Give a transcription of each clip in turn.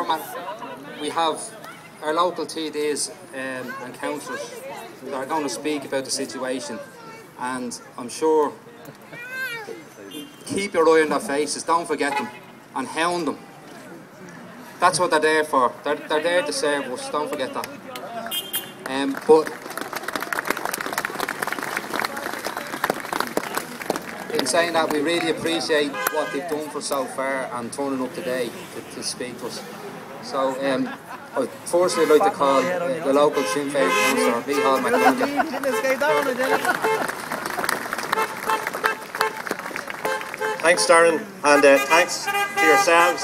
format, we have our local TDs and councillors that are going to speak about the situation, and I'm sure, keep your eye on their faces, don't forget them, and hound them. That's what they're there for. They're there to serve us, don't forget that. But in saying that, we really appreciate what they've done for so far and turning up today to speak to us. So, I'd firstly like to call the local Sinn Féin councillor, Micheál McDonough. Thanks, Darren, and thanks to yourselves.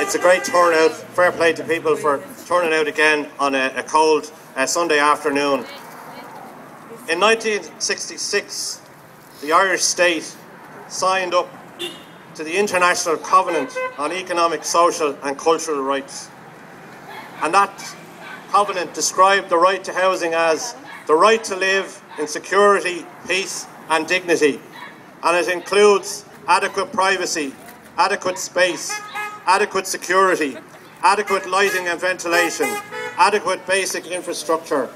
It's a great turnout. Fair play to people for turning out again on a cold Sunday afternoon. In 1966, the Irish state signed up to the International Covenant on Economic, Social and Cultural Rights. And that covenant described the right to housing as the right to live in security, peace and dignity. And it includes adequate privacy, adequate space, adequate security, adequate lighting and ventilation, adequate basic infrastructure,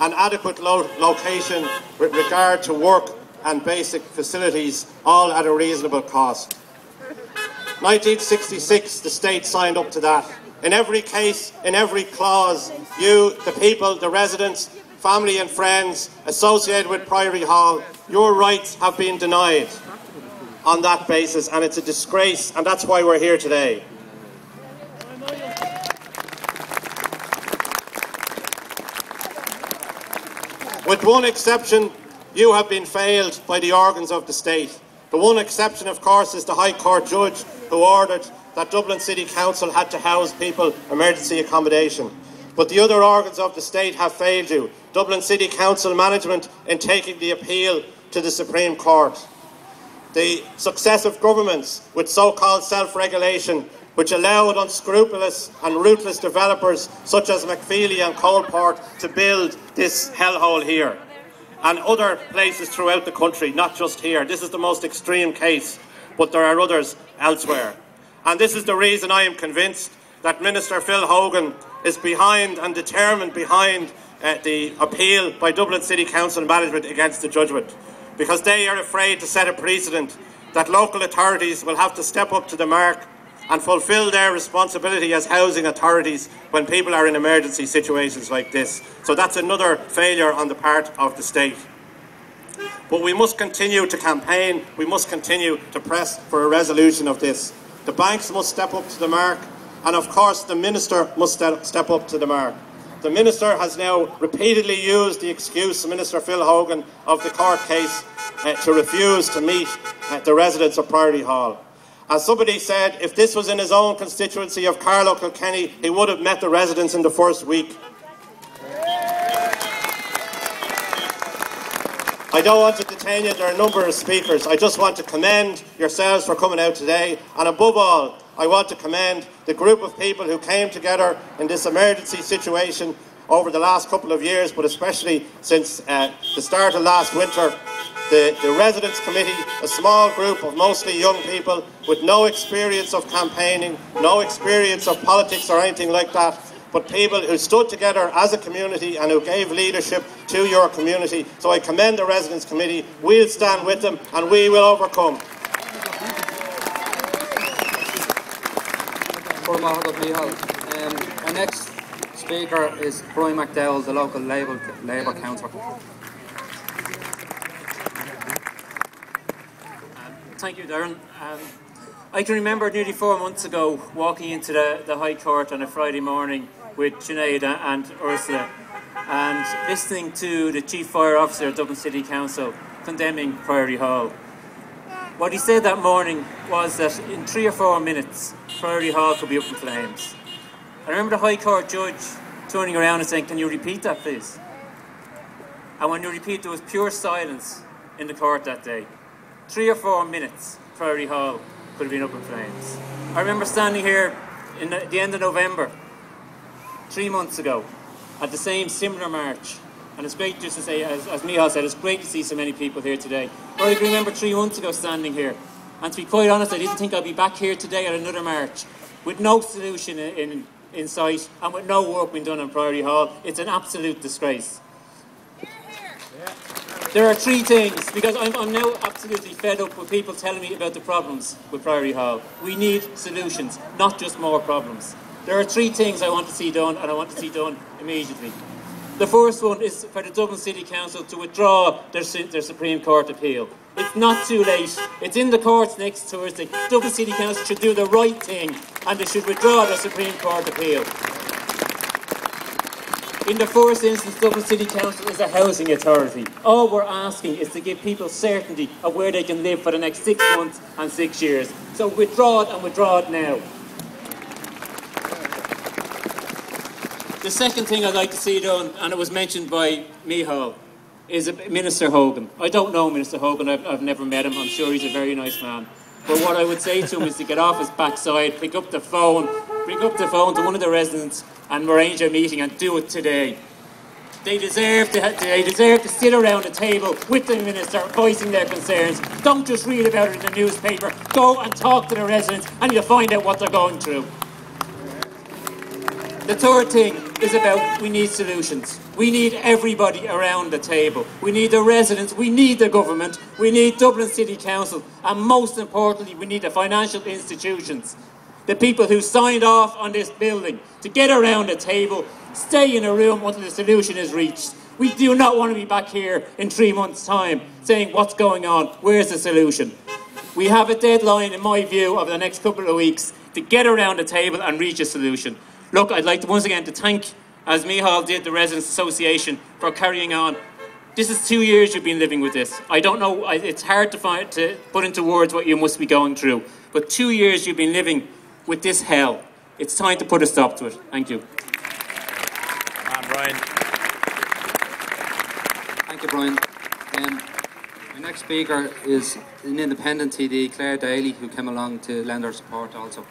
and adequate location with regard to work and basic facilities, all at a reasonable cost. 1966, the state signed up to that. In every case, in every clause, you, the people, the residents, family and friends associated with Priory Hall, your rights have been denied on that basis, and it's a disgrace, and that's why we're here today. With one exception, you have been failed by the organs of the state. The one exception, of course, is the High Court judge who ordered that Dublin City Council had to house people emergency accommodation. But the other organs of the state have failed you. Dublin City Council management in taking the appeal to the Supreme Court. The successive governments with so-called self-regulation, which allowed unscrupulous and ruthless developers such as McFeely and Coalport to build this hellhole here, and other places throughout the country, not just here. This is the most extreme case, but there are others elsewhere. And this is the reason I am convinced that Minister Phil Hogan is behind and determined behind the appeal by Dublin City Council management against the judgment, because they are afraid to set a precedent that local authorities will have to step up to the mark and fulfil their responsibility as housing authorities when people are in emergency situations like this. So that's another failure on the part of the state. But we must continue to campaign, we must continue to press for a resolution of this. The banks must step up to the mark, and of course the Minister must step up to the mark. The Minister has now repeatedly used the excuse, Minister Phil Hogan, of the court case to refuse to meet the residents of Priory Hall. As somebody said, if this was in his own constituency of Carlow Kilkenny, he would have met the residents in the first week. I don't want to detain you, there are a number of speakers. I just want to commend yourselves for coming out today, and above all, I want to commend the group of people who came together in this emergency situation over the last couple of years, but especially since the start of last winter. The Residents Committee, a small group of mostly young people with no experience of campaigning, no experience of politics or anything like that, but people who stood together as a community and who gave leadership to your community. So I commend the Residents Committee. We'll stand with them and we will overcome. Our next speaker is Brian McDowell, the local Labour councillor. Thank you, Darren. I can remember nearly 4 months ago walking into the High Court on a Friday morning with Sinead and Ursula and listening to the Chief Fire Officer of Dublin City Council condemning Priory Hall. What he said that morning was that in 3 or 4 minutes Priory Hall could be up in flames. I remember the High Court judge turning around and saying, "Can you repeat that, please?" And when you repeat, there was pure silence in the court that day. 3 or 4 minutes, Priory Hall could have been up in flames. I remember standing here in the end of November, 3 months ago, at the same similar march. And it's great just to say, as Micheál said, it's great to see so many people here today. Or I can remember 3 months ago standing here. And to be quite honest, I didn't think I'd be back here today at another march with no solution in sight and with no work being done on Priory Hall. It's an absolute disgrace. There are three things, because I'm now absolutely fed up with people telling me about the problems with Priory Hall. We need solutions, not just more problems. There are three things I want to see done, and I want to see done immediately. The first one is for the Dublin City Council to withdraw their Supreme Court appeal. It's not too late. It's in the courts next Thursday. Dublin City Council should do the right thing, and they should withdraw their Supreme Court appeal. In the first instance, Dublin City Council is a housing authority. All we're asking is to give people certainty of where they can live for the next 6 months and 6 years. So withdraw it, and withdraw it now. The second thing I'd like to see done, and it was mentioned by Micheál, is Minister Hogan. I don't know Minister Hogan, I've never met him. I'm sure he's a very nice man. But what I would say to him is to get off his backside, pick up the phone to one of the residents and arrange a meeting, and do it today. They deserve to sit around a table with the Minister voicing their concerns. Don't just read about it in the newspaper. Go and talk to the residents and you'll find out what they're going through. The third thing is about we need solutions. We need everybody around the table. We need the residents, we need the government, we need Dublin City Council, and most importantly, we need the financial institutions. The people who signed off on this building to get around a table, stay in a room until the solution is reached. We do not want to be back here in 3 months' time saying what's going on, where's the solution? We have a deadline, in my view, of the next couple of weeks to get around the table and reach a solution. Look, I'd like to once again to thank, as Micheál did, the Residents Association for carrying on. This is 2 years you've been living with this. I don't know, it's hard to put into words what you must be going through. But 2 years you've been living with this hell. It's time to put a stop to it. Thank you. Brian. Thank you, Brian. My next speaker is an independent TD, Claire Daly, who came along to lend her support also.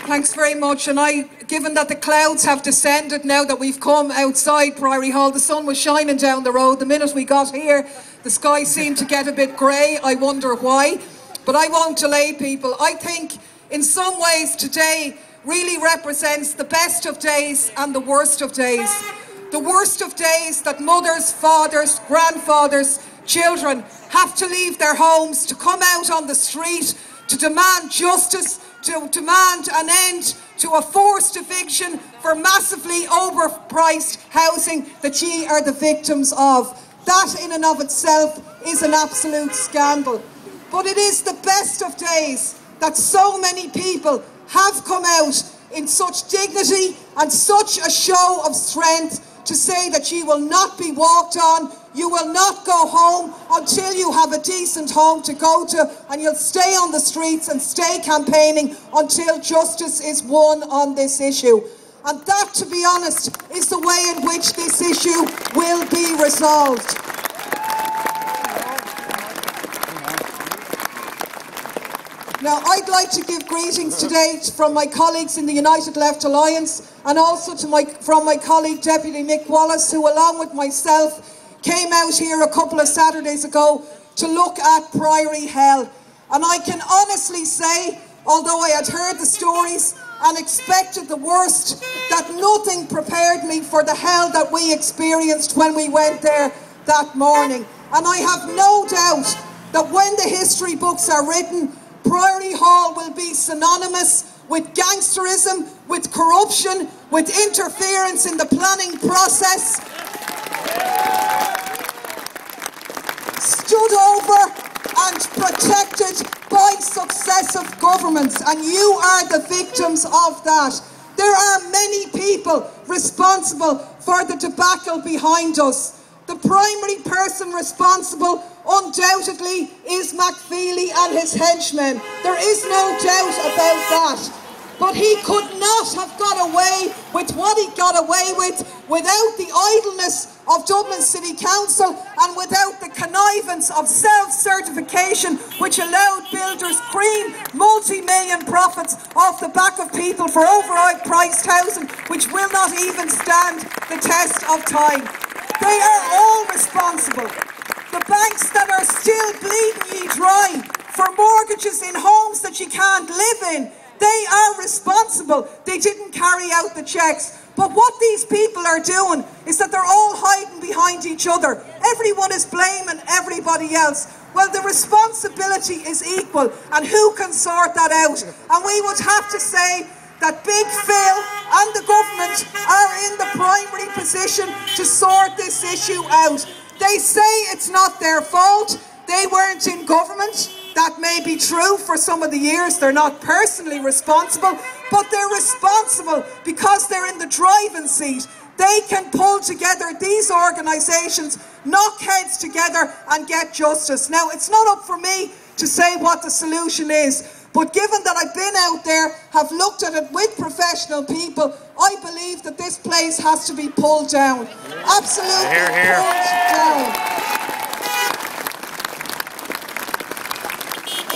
Thanks very much. And given that the clouds have descended now that we've come outside Priory Hall, the sun was shining down the road. The minute we got here, the sky seemed to get a bit grey. I wonder why. But I won't delay people. I think in some ways today really represents the best of days and the worst of days. The worst of days that mothers, fathers, grandfathers, children have to leave their homes, to come out on the street, to demand justice, to demand an end to a forced eviction for massively overpriced housing that ye are the victims of. That in and of itself is an absolute scandal. But it is the best of days that so many people have come out in such dignity and such a show of strength to say that you will not be walked on, you will not go home until you have a decent home to go to, and you'll stay on the streets and stay campaigning until justice is won on this issue. And that, to be honest, is the way in which this issue will be resolved. Now, I'd like to give greetings today from my colleagues in the United Left Alliance, and also from my colleague Deputy Mick Wallace, who along with myself came out here a couple of Saturdays ago to look at Priory Hall. And I can honestly say, although I had heard the stories and expected the worst, that nothing prepared me for the hell that we experienced when we went there that morning. And I have no doubt that when the history books are written, Priory Hall will be synonymous with gangsterism, with corruption, with interference in the planning process, stood over and protected by successive governments, and you are the victims of that. There are many people responsible for the debacle behind us. The primary person responsible, undoubtedly, is McFeely and his henchmen. There is no doubt about that. But he could not have got away with what he got away with without the idleness of Dublin City Council and without the connivance of self-certification, which allowed builders cream multi-million profits off the back of people for overpriced housing, which will not even stand the test of time. They are all responsible. The banks that are still bleeding ye dry for mortgages in home can't live in. They are responsible. They didn't carry out the checks. But what these people are doing is that they're all hiding behind each other. Everyone is blaming everybody else. Well, the responsibility is equal, and who can sort that out? And we would have to say that Big Phil and the government are in the primary position to sort this issue out. They say it's not their fault. They weren't in government. That may be true for some of the years. They're not personally responsible, but they're responsible because they're in the driving seat. They can pull together these organisations, knock heads together and get justice. Now, it's not up for me to say what the solution is, but given that I've been out there, have looked at it with professional people, I believe that this place has to be pulled down. Absolutely pulled down.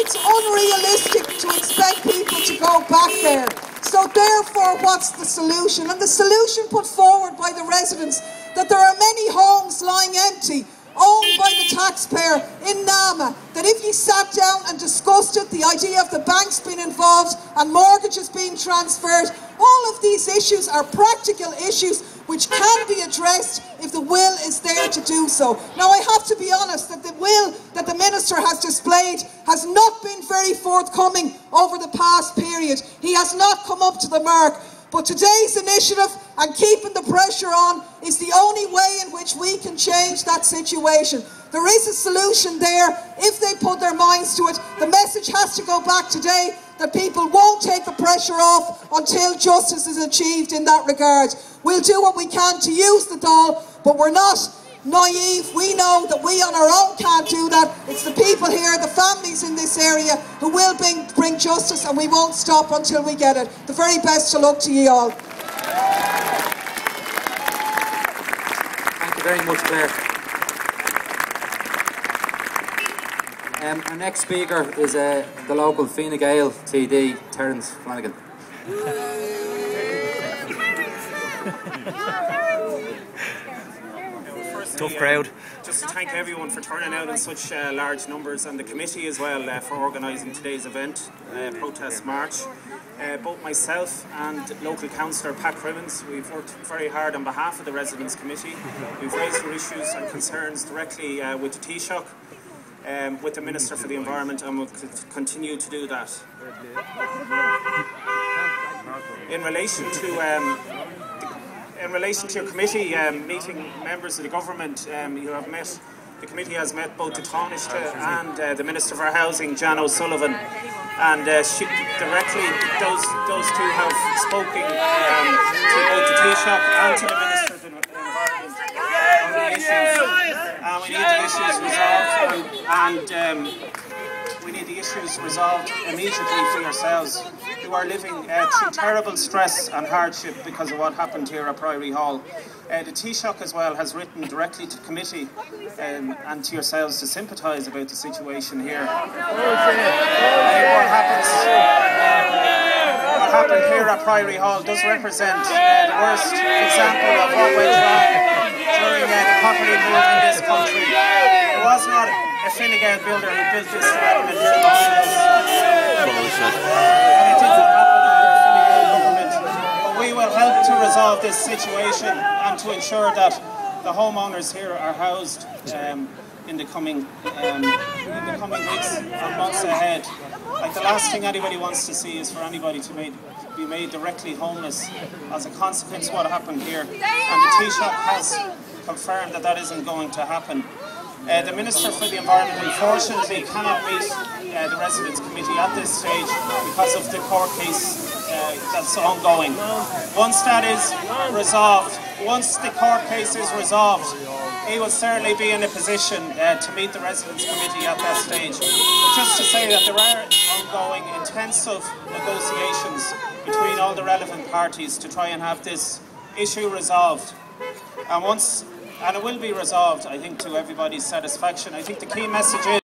It's unrealistic to expect people to go back there. So therefore, what's the solution? And the solution put forward by the residents, that there are many homes lying empty, owned by the taxpayer in Nama, that if you sat down and discussed it, the idea of the banks being involved and mortgages being transferred, all of these issues are practical issues which can be addressed if the will is there to do so. Now, I have to be honest that the will that the Minister has displayed has not been very forthcoming over the past period. He has not come up to the mark. But today's initiative and keeping the pressure on is the only way in which we can change that situation. There is a solution there if they put their minds to it. The message has to go back today that people won't take the pressure off until justice is achieved in that regard. We'll do what we can to use the doll, but we're not naive. We know that we on our own can't do that. It's the people here, the families in this area who will bring justice, and we won't stop until we get it. The very best of luck to you all. Thank you very much, Claire. Our next speaker is the local Fine Gael TD, Terence Flanagan. Tough crowd. Just to thank everyone for turning out in such large numbers, and the committee as well for organising today's event, protest march. Both myself and local councillor Pat Crimmins, we've worked very hard on behalf of the Residents Committee. We've raised our issues and concerns directly with the Taoiseach, with the Minister for the Environment, and we'll continue to do that. In relation to your committee meeting members of the government, the committee has met both the Taoiseach and the Minister for Housing, Jan O'Sullivan, and those two have spoken to both the Taoiseach and to the Minister for the Environment on the issues. We need the issues resolved, and we need the issues resolved immediately for yourselves, who are living through terrible stress and hardship because of what happened here at Priory Hall. The Taoiseach as well has written directly to committee and to yourselves to sympathise about the situation here. What happened here at Priory Hall does represent the worst example of what went wrong during the property boom in this country. It was not a Fine Gael builder who built this development here behind us. And it didn't happen under the Fine Gael government. But we will help to resolve this situation and to ensure that the homeowners here are housed in the coming weeks and months ahead. Like, the last thing anybody wants to see is for anybody to be made directly homeless as a consequence of what happened here. And the Taoiseach has confirmed that that isn't going to happen. The Minister for the Environment unfortunately cannot meet the Residents Committee at this stage because of the court case that's ongoing. Once that is resolved, once the court case is resolved, he will certainly be in a position to meet the Residents Committee at that stage. But just to say that there are ongoing intensive negotiations between all the relevant parties to try and have this issue resolved. And it will be resolved, I think, to everybody's satisfaction. I think the key message is